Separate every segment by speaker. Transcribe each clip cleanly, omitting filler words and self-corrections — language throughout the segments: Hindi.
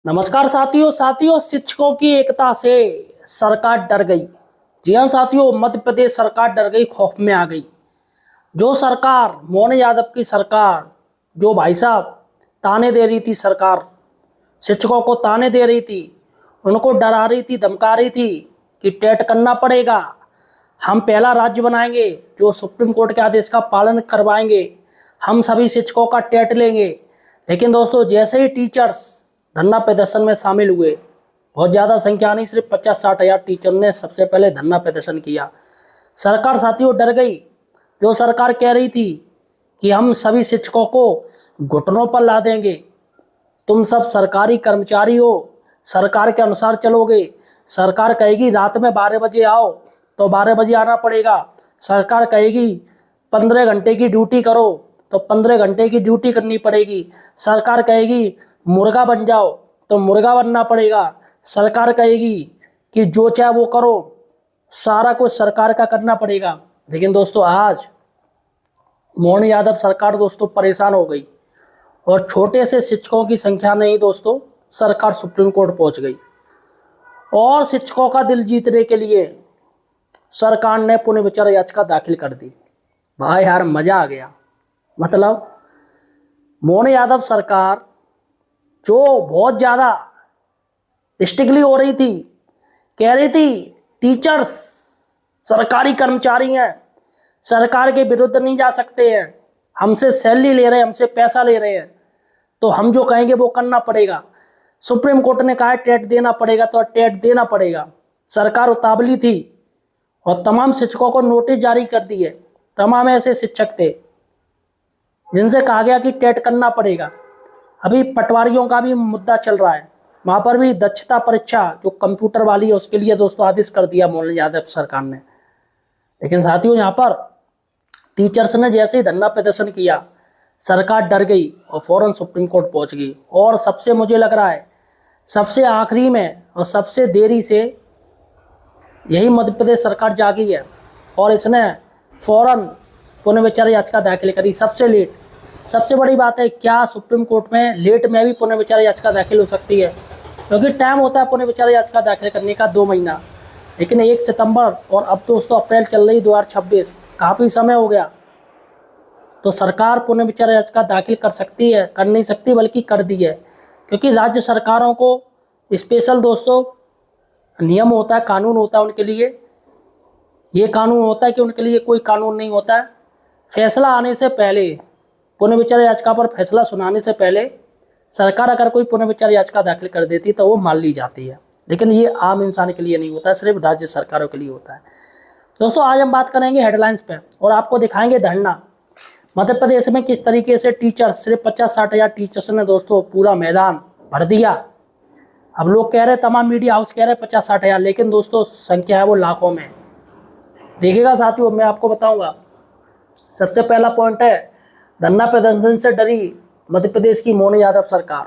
Speaker 1: नमस्कार साथियों साथियों शिक्षकों की एकता से सरकार डर गई। जी हाँ साथियों, मध्य प्रदेश सरकार डर गई, खौफ में आ गई। जो सरकार मोहन यादव की सरकार, जो भाई साहब ताने दे रही थी, सरकार शिक्षकों को ताने दे रही थी, उनको डरा रही थी, धमका रही थी कि टेट करना पड़ेगा, हम पहला राज्य बनाएंगे जो सुप्रीम कोर्ट के आदेश का पालन करवाएंगे, हम सभी शिक्षकों का टेट लेंगे। लेकिन दोस्तों, जैसे ही टीचर्स धरना प्रदर्शन में शामिल हुए, बहुत ज़्यादा संख्या नहीं, सिर्फ 50-60 हज़ार टीचर ने सबसे पहले धरना प्रदर्शन किया। सरकार साथियों डर गई। जो सरकार कह रही थी कि हम सभी शिक्षकों को घुटनों पर ला देंगे, तुम सब सरकारी कर्मचारी हो, सरकार के अनुसार चलोगे, सरकार कहेगी रात में 12 बजे आओ तो 12 बजे आना पड़ेगा, सरकार कहेगी 15 घंटे की ड्यूटी करो तो 15 घंटे की ड्यूटी करनी पड़ेगी, सरकार कहेगी मुर्गा बन जाओ तो मुर्गा बनना पड़ेगा, सरकार कहेगी कि जो चाहे वो करो, सारा कुछ सरकार का करना पड़ेगा। लेकिन दोस्तों, आज मोहन यादव सरकार दोस्तों परेशान हो गई और छोटे से शिक्षकों की संख्या नहीं दोस्तों, सरकार सुप्रीम कोर्ट पहुंच गई और शिक्षकों का दिल जीतने के लिए सरकार ने पुनर्विचार याचिका दाखिल कर दी। भाई यार मजा आ गया। मतलब मोहन यादव सरकार जो बहुत ज़्यादा स्ट्रिक्टली हो रही थी, कह रही थी टीचर्स सरकारी कर्मचारी हैं, सरकार के विरुद्ध नहीं जा सकते हैं, हमसे सैलरी ले रहे हैं, हमसे पैसा ले रहे हैं, तो हम जो कहेंगे वो करना पड़ेगा। सुप्रीम कोर्ट ने कहा टेट देना पड़ेगा तो टेट देना पड़ेगा। सरकार उतावली थी और तमाम शिक्षकों को नोटिस जारी कर दिए। तमाम ऐसे शिक्षक थे जिनसे कहा गया कि टेट करना पड़ेगा। अभी पटवारियों का भी मुद्दा चल रहा है, वहाँ पर भी दक्षता परीक्षा जो कंप्यूटर वाली है उसके लिए दोस्तों आदेश कर दिया मोहन यादव सरकार ने। लेकिन साथियों, यहाँ पर टीचर्स ने जैसे ही धरना प्रदर्शन किया, सरकार डर गई और फौरन सुप्रीम कोर्ट पहुँच गई। और सबसे मुझे लग रहा है सबसे आखिरी में और सबसे देरी से यही मध्य प्रदेश सरकार जागी है और इसने फौरन पुनर्विचार याचिका दाखिल करी, सबसे लेट। सबसे बड़ी बात है, क्या सुप्रीम कोर्ट में लेट में भी पुनर्विचार याचिका दाखिल हो सकती है? क्योंकि टाइम होता है पुनर्विचार याचिका दाखिल करने का 2 महीना, लेकिन 1 सितंबर और अब दोस्तों अप्रैल चल रही 2026, काफ़ी समय हो गया। तो सरकार पुनर्विचार याचिका दाखिल कर सकती है, कर नहीं सकती बल्कि कर दी है। क्योंकि राज्य सरकारों को स्पेशल दोस्तों नियम होता है, कानून होता है उनके लिए। ये कानून होता है कि उनके लिए कोई कानून नहीं होता है। फैसला आने से पहले, पुनर्विचार याचिका पर फैसला सुनाने से पहले सरकार अगर कोई पुनर्विचार याचिका दाखिल कर देती तो वो मान ली जाती है। लेकिन ये आम इंसान के लिए नहीं होता है, सिर्फ राज्य सरकारों के लिए होता है। दोस्तों, आज हम बात करेंगे हेडलाइंस पे और आपको दिखाएंगे धरना। मध्य प्रदेश में किस तरीके से टीचर्स, सिर्फ 50-60 हज़ार टीचर्स ने दोस्तों पूरा मैदान भर दिया। अब लोग कह रहे, तमाम मीडिया हाउस कह रहे 50-60 हज़ार, लेकिन दोस्तों संख्या है वो लाखों में। देखिएगा साथियों, मैं आपको बताऊंगा। सबसे पहला पॉइंट है, धरना प्रदर्शन से डरी मध्य प्रदेश की मोहन यादव सरकार।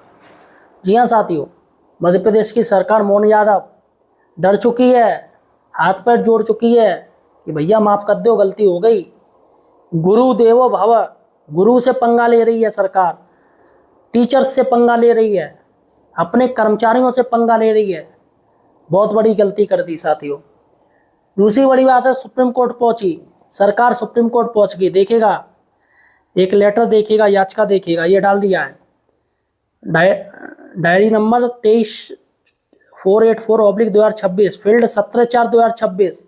Speaker 1: जी हाँ साथियों, मध्य प्रदेश की सरकार मोहन यादव डर चुकी है, हाथ पैर जोड़ चुकी है कि भैया माफ़ कर दो, गलती हो गई। गुरु देवो भव, गुरु से पंगा ले रही है सरकार, टीचर्स से पंगा ले रही है, अपने कर्मचारियों से पंगा ले रही है। बहुत बड़ी गलती कर दी साथियों। दूसरी बड़ी बात है, सुप्रीम कोर्ट पहुंची सरकार, सुप्रीम कोर्ट पहुंच गई। देखिएगा, एक लेटर देखिएगा, याचिका देखिएगा, ये डाल दिया है डायरी नंबर 23484/2026, फील्ड 17/4/2026,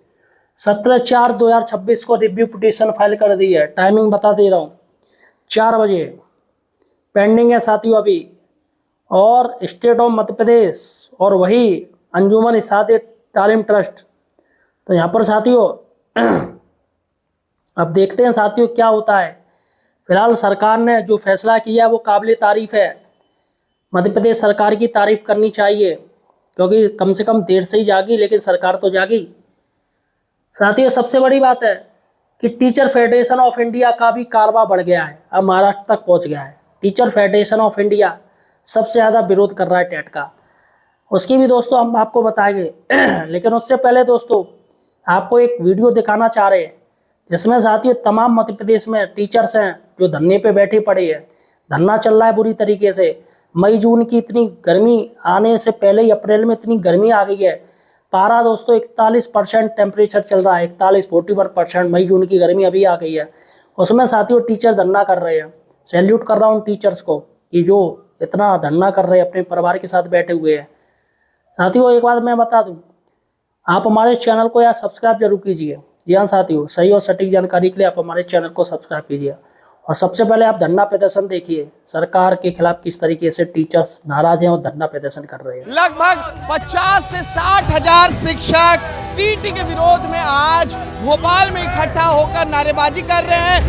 Speaker 1: 17/4/2026 को रिव्यू पिटीशन फाइल कर दी है। टाइमिंग बता दे रहा हूँ, 4 बजे पेंडिंग है साथियों अभी। और स्टेट ऑफ मध्य प्रदेश और वही अंजुमन इसादे तालीम ट्रस्ट। तो यहाँ पर साथियों अब देखते हैं साथियों क्या होता है। फिलहाल सरकार ने जो फैसला किया है वो काबिल तारीफ है। मध्य प्रदेश सरकार की तारीफ करनी चाहिए, क्योंकि कम से कम देर से ही जागी, लेकिन सरकार तो जागी। साथियों, सबसे बड़ी बात है कि टीचर फेडरेशन ऑफ इंडिया का भी कारवा बढ़ गया है, अब महाराष्ट्र तक पहुंच गया है। टीचर फेडरेशन ऑफ इंडिया सबसे ज़्यादा विरोध कर रहा है टेट का। उसकी भी दोस्तों हम आपको बताएंगे। लेकिन उससे पहले दोस्तों आपको एक वीडियो दिखाना चाह रहे हैं, जिसमें साथियों तमाम मध्य प्रदेश में टीचर्स हैं जो धरने पे बैठे पड़े हैं। धरना चल रहा है बुरी तरीके से। मई जून की इतनी गर्मी आने से पहले ही अप्रैल में इतनी गर्मी आ गई है। पारा दोस्तों 41% टेम्परेचर चल रहा है, 41-41% मई जून की गर्मी अभी आ गई है। उसमें साथियों टीचर धरना कर रहे हैं। सैल्यूट कर रहा हूँ टीचर्स को कि जो इतना धरना कर रहे हैं, अपने परिवार के साथ बैठे हुए हैं। साथियों एक बात मैं बता दूं, आप हमारे चैनल को यार सब्सक्राइब जरूर कीजिए। जी हाँ साथियों, सही और सटीक जानकारी के लिए आप हमारे चैनल को सब्सक्राइब कीजिए। और सबसे पहले आप धरना प्रदर्शन देखिए, सरकार के खिलाफ किस तरीके से टीचर्स नाराज हैं और धरना प्रदर्शन कर रहे हैं।
Speaker 2: लगभग 50 से 60 हजार शिक्षक टीटी के विरोध में आज भोपाल में इकट्ठा होकर नारेबाजी कर रहे हैं।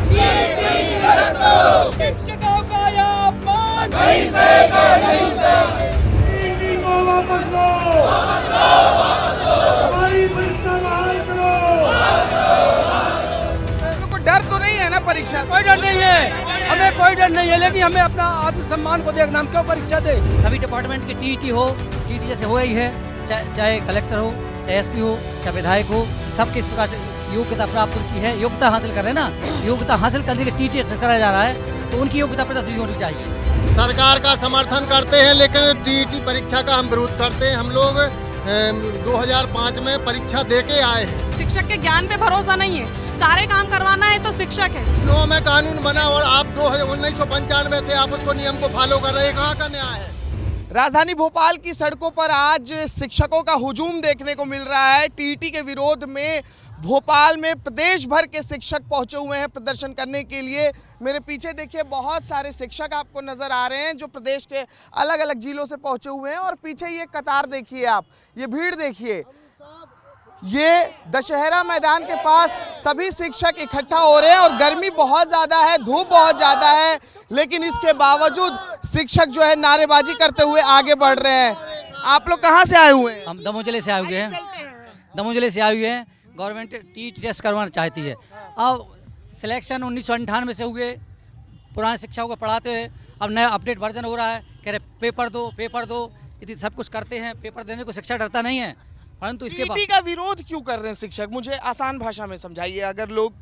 Speaker 2: शिक्षकों का यह अपमान नहीं सहेगा, नहीं सहेगा। टीटी को वापस लो, वापस लो, वापस लो। हमारी परीक्षा बहाल करो। लोगों को डर तो नहीं है ना परीक्षा से?
Speaker 3: कोई डर नहीं है, हमें कोई डर नहीं है, लेकिन हमें अपना आत्मसम्मान को देखना, हम क्यों परीक्षा दे।
Speaker 4: सभी डिपार्टमेंट की टीटी हो, टीटी जैसे हो रही है, चाहे कलेक्टर हो, चाहे एसपी हो, चाहे विधायक हो, सबके इस प्रकार योग्यता प्राप्त की है, योग्यता हासिल कर रहे हैं ना, योग्यता हासिल करने के टीटी कराया जा रहा है, तो उनकी योग्यता प्रदर्शन होनी चाहिए।
Speaker 5: सरकार का समर्थन करते हैं, लेकिन टीटी परीक्षा का हम विरोध करते हैं। हम लोग 2005 में परीक्षा देके आए हैं।
Speaker 6: शिक्षक के ज्ञान पे भरोसा नहीं है, सारे काम करवाना है तो शिक्षक है।
Speaker 5: 9 में कानून बना और आप 1995 से आप उसको नियम को फॉलो कर रहे हैं, कहाँ का न्याय है?
Speaker 2: राजधानी भोपाल की सड़कों पर आज शिक्षकों का हुजूम देखने को मिल रहा है। टीटी के विरोध में भोपाल में प्रदेश भर के शिक्षक पहुंचे हुए हैं प्रदर्शन करने के लिए। मेरे पीछे देखिए बहुत सारे शिक्षक आपको नजर आ रहे हैं जो प्रदेश के अलग अलग जिलों से पहुंचे हुए हैं। और पीछे ये कतार देखिए आप, ये भीड़ देखिए, ये दशहरा मैदान के पास सभी शिक्षक इकट्ठा हो रहे हैं। और गर्मी बहुत ज़्यादा है, धूप बहुत ज़्यादा है, लेकिन इसके बावजूद शिक्षक जो है नारेबाजी करते हुए आगे बढ़ रहे हैं। आप लोग कहाँ से आए हुए हैं?
Speaker 4: हम दमोह जिले से आए हुए हैं, दमोह जिले से आए हुए हैं। गवर्नमेंट टीटी टेस्ट करवाना चाहती है। अब सिलेक्शन 1998 से हुए, पुराने शिक्षकों को पढ़ाते हैं, अब नया अपडेट वर्जन हो रहा है, कह रहे पेपर दो, पेपर दो, इतनी सब कुछ करते हैं, पेपर देने को शिक्षा डरता नहीं है। परंतु इसके बाद
Speaker 2: टीटी का विरोध क्यों कर रहे हैं शिक्षक? मुझे आसान भाषा में समझाइए, अगर लोग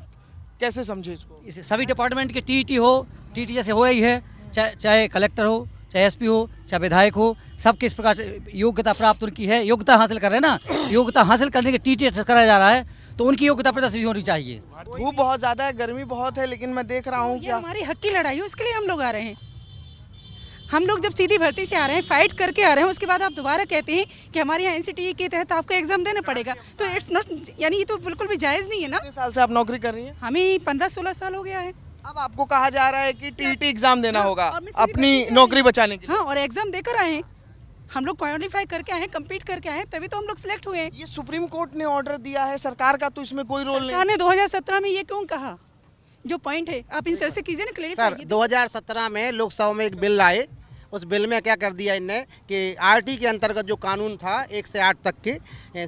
Speaker 2: कैसे समझे इसको।
Speaker 4: सभी डिपार्टमेंट की टीटी हो, टीटी जैसे हो रही है, चाहे कलेक्टर हो, चाहे एसपी हो, चाहे विधायक हो, सबके इस प्रकार योग्यता प्राप्त उनकी है, योग्यता हासिल कर रहे हैं ना, योग्यता हासिल करने के टीटी कराया जा रहा है, तो उनकी योग्यता प्रदर्शन होनी चाहिए।
Speaker 2: धूप बहुत ज्यादा है, गर्मी बहुत है, लेकिन मैं देख रहा हूँ
Speaker 6: ये हमारी हक की लड़ाई है, उसके लिए हम लोग आ रहे हैं। हम लोग जब सीधी भर्ती से आ रहे हैं, फाइट करके आ रहे हैं, उसके बाद आप दोबारा कहते हैं कि हमारे यहाँ एनसीटीई के तहत आपको एग्जाम देना पड़ेगा, तो इट्स नॉट, यानी ये तो बिल्कुल भी जायज़ नहीं है ना।
Speaker 2: कितने साल से आप नौकरी कर रही हैं?
Speaker 6: हमें 15-16 साल हो गया है।
Speaker 2: अब आपको कहा जा रहा है कि टीटी एग्जाम देना होगा
Speaker 6: और मैं सीधी
Speaker 2: अपनी
Speaker 6: भर्ती से
Speaker 2: नौकरी बचाने के लिए।
Speaker 6: हाँ, और एग्जाम देकर आए हैं, हम लोग क्वालिफाई करके आए हैं, कम्पीट करके आए हैं, तभी तो हम लोग सिलेक्ट हुए हैं।
Speaker 2: ये सुप्रीम कोर्ट ने ऑर्डर दिया है, सरकार का तो इसमें कोई रोल नहीं।
Speaker 6: सरकार ने 2017 में ये क्यों कहा? जो पॉइंट है आप इनसे ऐसे कीजिए ना, क्लैरिफाई।
Speaker 7: सर 2017 में लोकसभा में एक बिल लाए, उस बिल में क्या कर दिया इनने कि आरटी के अंतर्गत जो कानून था 1 से 8 तक के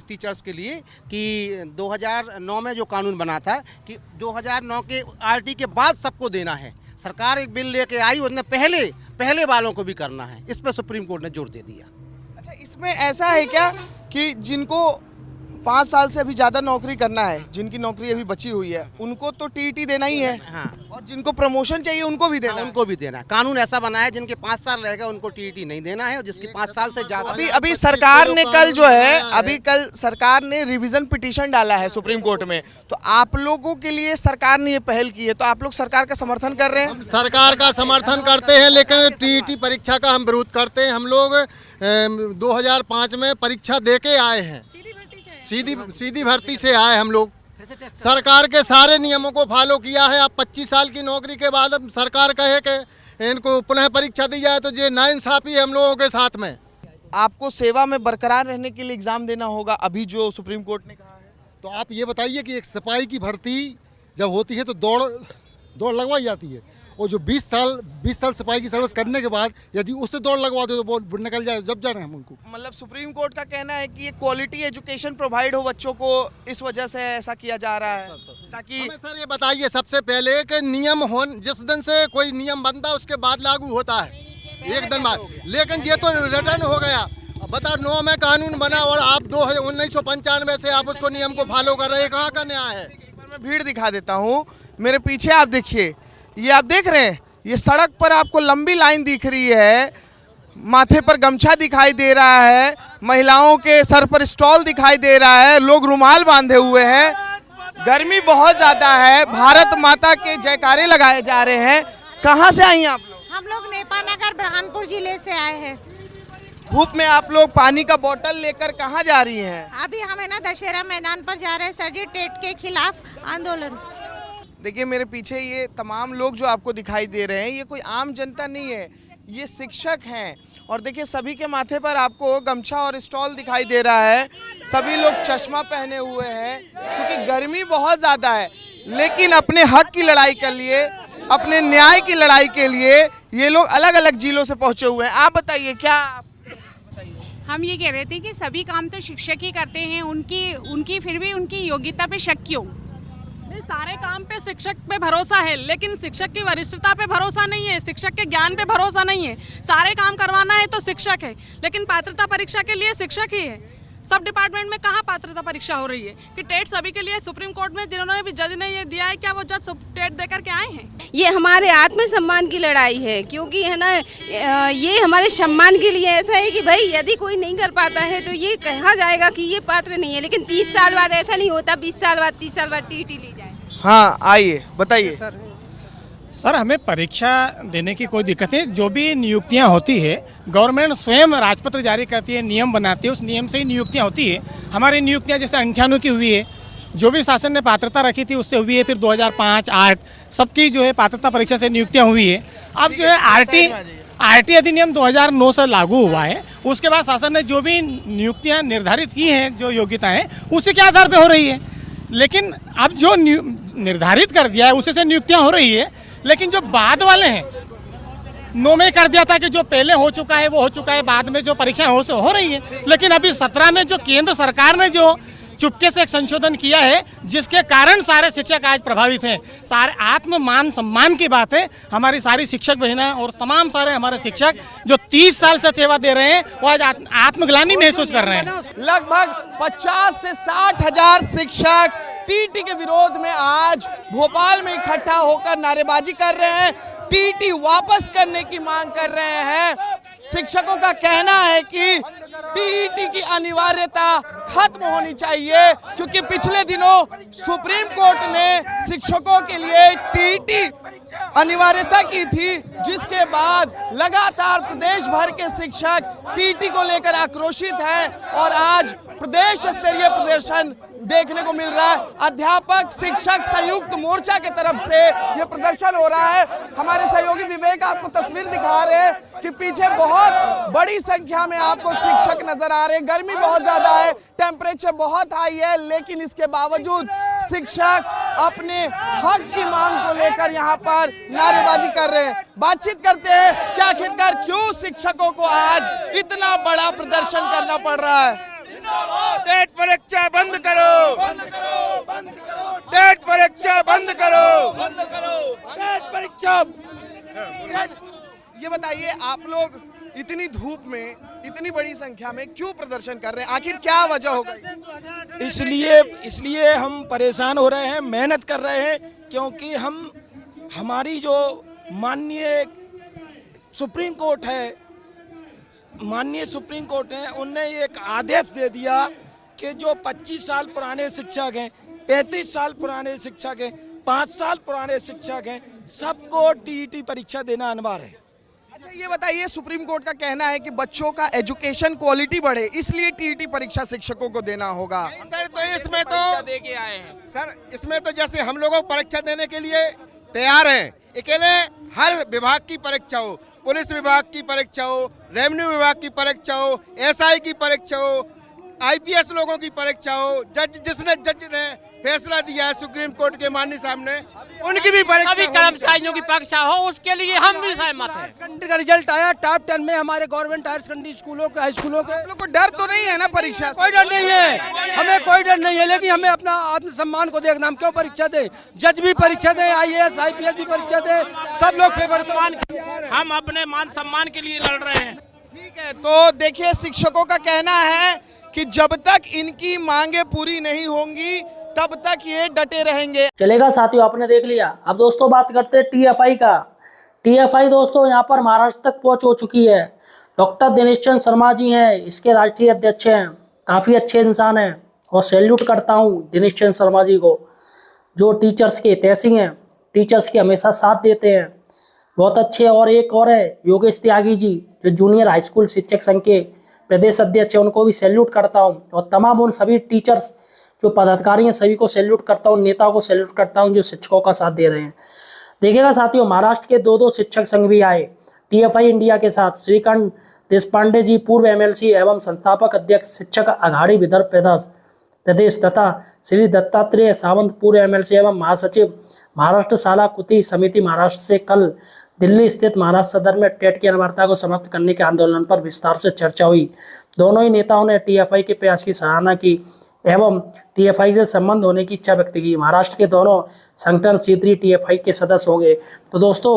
Speaker 7: टीचर्स के लिए, कि 2009 में जो कानून बना था कि 2009 के आरटी के बाद सबको देना है। सरकार एक बिल लेके आई, उसने पहले वालों को भी करना है, इस पर सुप्रीम कोर्ट ने जोर दे दिया।
Speaker 2: अच्छा, इसमें ऐसा है क्या कि जिनको 5 साल से अभी ज़्यादा नौकरी करना है, जिनकी नौकरी अभी बची हुई है, उनको तो टीटी देना ही है?
Speaker 7: हाँ,
Speaker 2: और जिनको प्रमोशन चाहिए उनको भी देना है?
Speaker 7: उनको भी देना है। कानून ऐसा बना है जिनके 5 साल रहेगा उनको टीटी नहीं देना है, और जिसके 5 साल से ज़्यादा।
Speaker 2: अभी सरकार ने कल जो है, अभी कल सरकार ने रिवीजन पिटीशन डाला है सुप्रीम कोर्ट में, तो आप लोगों के लिए सरकार ने ये पहल की है, तो आप लोग सरकार का समर्थन कर रहे हैं?
Speaker 5: सरकार का समर्थन करते हैं, लेकिन टीटी परीक्षा का हम विरोध करते हैं। हम लोग 2005 में परीक्षा देके आए हैं, सीधी भर्ती से आए हम लोग। सरकार के सारे नियमों को फॉलो किया है। अब 25 साल की नौकरी के बाद अब सरकार कहे कि इनको पुनः परीक्षा दी जाए, तो ये नाइंसाफी है हम लोगों के साथ में।
Speaker 2: आपको सेवा में बरकरार रहने के लिए एग्जाम देना होगा, अभी जो सुप्रीम कोर्ट ने कहा है।
Speaker 5: तो आप ये बताइए कि एक सिपाही की भर्ती जब होती है तो दौड़ लगवाई जाती है, और जो 20 साल सिपाही की सर्विस करने के बाद यदि उससे दौड़ लगवा दो तो वो निकल जाए, जब जा रहे हैं हम उनको।
Speaker 2: मतलब सुप्रीम कोर्ट का कहना है कि ये क्वालिटी एजुकेशन प्रोवाइड हो बच्चों को, इस वजह से ऐसा किया जा रहा है। ताकि
Speaker 5: हमें सर ये बताइए सबसे पहले कि नियम हो, जिस दिन से कोई नियम बनता है उसके बाद लागू होता है, एक दिन बाद, लेकिन ये तो रिटर्न हो गया। बता 9 में कानून बना और आप 1995 से आप उसको नियम को फॉलो कर रहे हैं, कहाँ का न्याय है?
Speaker 2: मैं भीड़ दिखा देता हूँ, मेरे पीछे आप देखिए, ये आप देख रहे हैं, ये सड़क पर आपको लंबी लाइन दिख रही है। माथे पर गमछा दिखाई दे रहा है, महिलाओं के सर पर स्टॉल दिखाई दे रहा है, लोग रुमाल बांधे हुए हैं। गर्मी बहुत ज़्यादा है, भारत माता के जयकारे लगाए जा रहे हैं। कहाँ से आई हैं आप लोग?
Speaker 8: हम लोग नेपाल नगर बुरहानपुर जिले से आए हैं।
Speaker 2: धूप में आप लोग पानी का बोतल लेकर कहाँ जा रही हैं?
Speaker 8: अभी हम है ना दशहरा मैदान पर जा रहे हैं सर जी, टेट के खिलाफ आंदोलन।
Speaker 2: देखिए मेरे पीछे ये तमाम लोग जो आपको दिखाई दे रहे हैं, ये कोई आम जनता नहीं है, ये शिक्षक हैं। और देखिए सभी के माथे पर आपको गमछा और स्टॉल दिखाई दे रहा है। सभी लोग चश्मा पहने हुए हैं क्योंकि गर्मी बहुत ज़्यादा है, लेकिन अपने हक की लड़ाई के लिए, अपने न्याय की लड़ाई के लिए ये लोग अलग अलग जिलों से पहुँचे हुए हैं। आप बताइए क्या?
Speaker 9: हम ये कह रहे थे कि सभी काम तो शिक्षक ही करते हैं, उनकी फिर भी उनकी योग्यता पे शक क्यों?
Speaker 10: सारे काम पे शिक्षक पे भरोसा है, लेकिन शिक्षक की वरिष्ठता पे भरोसा नहीं है, शिक्षक के ज्ञान पे भरोसा नहीं है। सारे काम करवाना है तो शिक्षक है, लेकिन पात्रता परीक्षा के लिए शिक्षक ही है। सब डिपार्टमेंट में कहाँ पात्रता परीक्षा हो रही है कि टेट सभी के लिए? सुप्रीम कोर्ट में जिन्होंने भी जज ने ये दिया है, क्या वो जज टेट देकर के आए हैं?
Speaker 6: ये हमारे आत्मसम्मान की लड़ाई है, क्योंकि है ना ये हमारे सम्मान के लिए ऐसा है कि भाई यदि कोई नहीं कर पाता है तो ये कहा जाएगा कि ये पात्र नहीं है, लेकिन 30 साल बाद ऐसा नहीं होता, 20 साल बाद 30 साल बाद टीटी ली जाए।
Speaker 2: हाँ आइए बताइए।
Speaker 11: सर हमें परीक्षा देने की कोई दिक्कत नहीं। जो भी नियुक्तियां होती है गवर्नमेंट स्वयं राजपत्र जारी करती है, नियम बनाती है, उस नियम से ही नियुक्तियां होती है। हमारी नियुक्तियां जैसे 98 की हुई है, जो भी शासन ने पात्रता रखी थी उससे हुई है, फिर 2005, 8 सबकी जो है पात्रता परीक्षा से नियुक्तियां हुई है। अब जो है आरटी अधिनियम 2009 से लागू हुआ है, उसके बाद शासन ने जो भी नियुक्तियाँ निर्धारित की हैं, जो योग्यताएँ उसी के आधार पर हो रही है। लेकिन अब जो निर्धारित कर दिया है उसी से नियुक्तियाँ हो रही है, लेकिन जो बाद वाले हैं 9 में कर दिया था कि जो पहले हो चुका है वो हो चुका है, बाद में जो परीक्षाएं हो रही है। लेकिन अभी 17 में जो केंद्र सरकार ने जो चुपके से एक संशोधन किया है, जिसके कारण सारे शिक्षक आज प्रभावित हैं। सारे आत्ममान सम्मान की बात है। हमारी सारी शिक्षक बहनें और तमाम सारे हमारे शिक्षक जो 30 साल से सेवा दे रहे हैं वो आज आत्मग्लानि महसूस कर रहे हैं।
Speaker 2: लगभग 50 से 60 हजार शिक्षक टीटी के विरोध में आज भोपाल में इकट्ठा होकर नारेबाजी कर रहे हैं, टीटी वापस करने की मांग कर रहे हैं। शिक्षकों का कहना है कि टीटी की अनिवार्यता खत्म होनी चाहिए, क्योंकि पिछले दिनों सुप्रीम कोर्ट ने शिक्षकों के लिए टीटी अनिवार्यता की थी, जिसके बाद लगातार प्रदेश भर के शिक्षक टीटी को लेकर आक्रोशित हैं और आज प्रदेश स्तरीय प्रदर्शन देखने को मिल रहा है। अध्यापक शिक्षक संयुक्त मोर्चा की तरफ से ये प्रदर्शन हो रहा है। हमारे सहयोगी विवेक आपको तस्वीर दिखा रहे हैं कि पीछे बहुत बड़ी संख्या में आपको शिक्षक नजर आ रहे हैं। गर्मी बहुत ज्यादा है, टेम्परेचर बहुत हाई है, लेकिन इसके बावजूद शिक्षक अपने हक की मांग को लेकर यहाँ पर नारेबाजी कर रहे हैं। बातचीत करते हैं कि आखिरकार क्यों शिक्षकों को आज इतना बड़ा प्रदर्शन करना पड़ रहा है।
Speaker 3: टेट परीक्षा बंद करो, बंद करो, बंद करो, टेट परीक्षा बंद करो, बंद करो, टेट परीक्षा।
Speaker 2: ये बताइए आप लोग इतनी धूप में इतनी बड़ी संख्या में क्यों प्रदर्शन कर रहे हैं, आखिर क्या वजह हो गई?
Speaker 3: इसलिए हम परेशान हो रहे हैं, मेहनत कर रहे हैं, क्योंकि हमारी जो माननीय सुप्रीम कोर्ट है, उनने एक आदेश दे दिया कि जो 25 साल पुराने शिक्षक हैं, 35 साल पुराने शिक्षक हैं, 5 साल पुराने शिक्षक हैं, सबको टीईटी परीक्षा देना अनिवार्य है।
Speaker 2: अच्छा ये बताइए, सुप्रीम कोर्ट का कहना है कि बच्चों का एजुकेशन क्वालिटी बढ़े, इसलिए टीईटी परीक्षा शिक्षकों को देना होगा।
Speaker 5: सर तो इसमें तो दे के आए हैं सर, इसमें तो जैसे हम लोगों परीक्षा देने के लिए तैयार हैं, अकेले हर विभाग की परीक्षा हो, पुलिस विभाग की परीक्षा हो, रेवेन्यू विभाग की परीक्षा हो, एसआई की परीक्षा हो, आईपीएस लोगों की परीक्षा हो, जज ने फैसला दिया है सुप्रीम कोर्ट के माननीय सामने, उनकी भी परीक्षा, सभी कर्मचारियों की परीक्षा हो, उसके लिए हम भी सहमत हैं।
Speaker 3: सेकेंडरी का रिजल्ट आया टॉप 10 में हमारे गवर्नमेंट हायर सेकेंडरी स्कूलों के, हाई स्कूलों के।
Speaker 2: लोगों को डर तो नहीं है ना परीक्षा?
Speaker 3: कोई डर नहीं है, हमें कोई डर नहीं है, लेकिन हमें अपना आत्मसम्मान को देखना, हम क्यों परीक्षा दें? जज भी परीक्षा दें, IAS IPS भी परीक्षा दें, सब लोग पेपर,
Speaker 11: हम अपने मान सम्मान के लिए लड़ रहे हैं।
Speaker 2: ठीक है, तो देखिए शिक्षकों का कहना है कि जब तक इनकी मांगे पूरी नहीं होंगी तब तक ये डटे रहेंगे।
Speaker 1: चलेगा साथियों, आपने देख लिया। अब दोस्तों बात करते हैं TFI का। TFI दोस्तों यहाँ पर महाराष्ट्र तक पहुंच हो चुकी है। डॉक्टर दिनेश चंद्र शर्मा जी हैं, इसके राष्ट्रीय अध्यक्ष हैं। काफ़ी अच्छे इंसान हैं और सैल्यूट करता हूँ दिनेश चंद्र शर्मा जी को, जो टीचर्स के हितैषी हैं, टीचर्स के हमेशा साथ देते हैं, बहुत अच्छे। और एक और है योगेश त्यागी जी, जो जूनियर हाई स्कूल शिक्षक संघ के प्रदेश अध्यक्ष हैं, उनको भी सैल्यूट करता हूँ। और तमाम उन सभी टीचर्स जो पदाधिकारी हैं सभी को सैल्यूट करता हूँ, नेताओं को सैल्यूट करता हूँ जो शिक्षकों का साथ दे रहे हैं। देखिएगा साथियों, महाराष्ट्र के दो शिक्षक संघ भी आए टीएफआई इंडिया के साथ। श्रीकांत देशपांडे जी पूर्व एमएलसी एवं संस्थापक अध्यक्ष शिक्षक अघाड़ी विदर्भ प्रदेश तथा श्री दत्तात्रेय सावंत पूर्व एमएलसी एवं महासचिव महाराष्ट्र शाला कृति समिति महाराष्ट्र से कल दिल्ली स्थित महाराष्ट्र सदन में टेट की अनिवार्यता को समाप्त करने के आंदोलन पर विस्तार से चर्चा हुई। दोनों ही नेताओं ने टीएफआई के प्रयास की सराहना की एवं टीएफआई से संबंध होने की इच्छा व्यक्त की। महाराष्ट्र के दोनों संगठन शीघ्र टीएफआई के सदस्य होंगे। तो दोस्तों,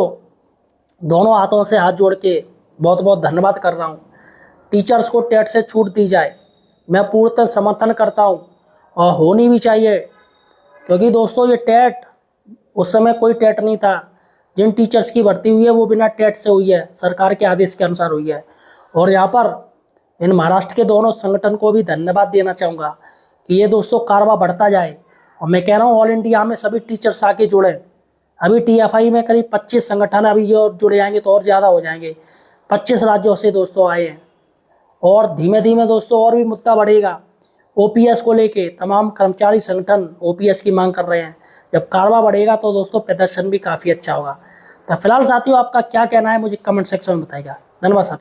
Speaker 1: दोनों हाथों से हाथ जोड़ के बहुत बहुत धन्यवाद कर रहा हूँ। टीचर्स को टेट से छूट दी जाए, मैं पूर्णतः समर्थन करता हूँ और होनी भी चाहिए, क्योंकि दोस्तों ये टेट उस समय कोई टेट नहीं था। जिन टीचर्स की भर्ती हुई है वो बिना टेट से हुई है, सरकार के आदेश के अनुसार हुई है। और यहाँ पर इन महाराष्ट्र के दोनों संगठन को भी धन्यवाद देना चाहूँगा कि ये दोस्तों कारवा बढ़ता जाए। और मैं कह रहा हूँ ऑल इंडिया में सभी टीचर्स आके जुड़े। अभी टीएफआई में करीब 25 संगठन अभी जो जुड़े जाएंगे तो और ज़्यादा हो जाएंगे। 25 राज्यों से दोस्तों आए हैं और धीमे धीमे दोस्तों और भी मुद्दा बढ़ेगा। ओपीएस को लेके तमाम कर्मचारी संगठन ओपीएस की मांग कर रहे हैं। जब कारवा बढ़ेगा तो दोस्तों प्रदर्शन भी काफ़ी अच्छा होगा। तो फिलहाल साथियों, आपका क्या कहना है मुझे कमेंट सेक्शन में बताइएगा। धन्यवाद साथियों।